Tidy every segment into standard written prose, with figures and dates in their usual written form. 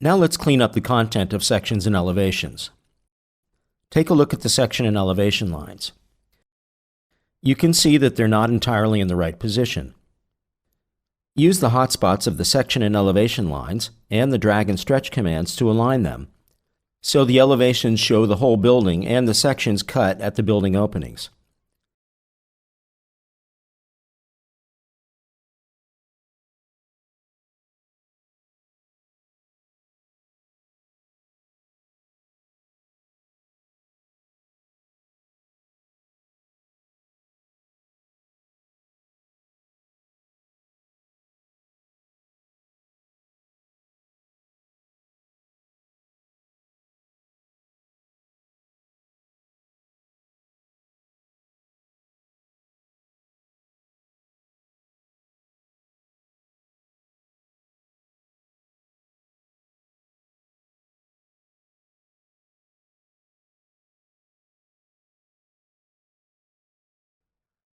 Now let's clean up the content of sections and elevations. Take a look at the section and elevation lines. You can see that they're not entirely in the right position. Use the hotspots of the section and elevation lines and the drag and stretch commands to align them, so the elevations show the whole building and the sections cut at the building openings.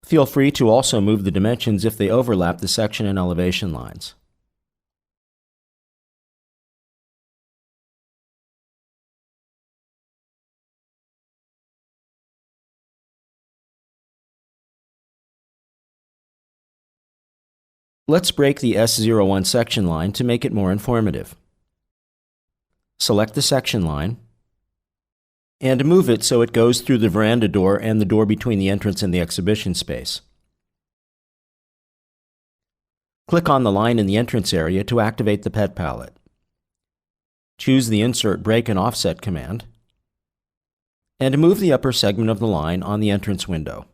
Feel free to also move the dimensions if they overlap the section and elevation lines. Let's break the S01 section line to make it more informative. Select the section line and move it so it goes through the veranda door and the door between the entrance and the exhibition space. Click on the line in the entrance area to activate the pet palette. Choose the Insert Break and Offset command and move the upper segment of the line on the entrance window.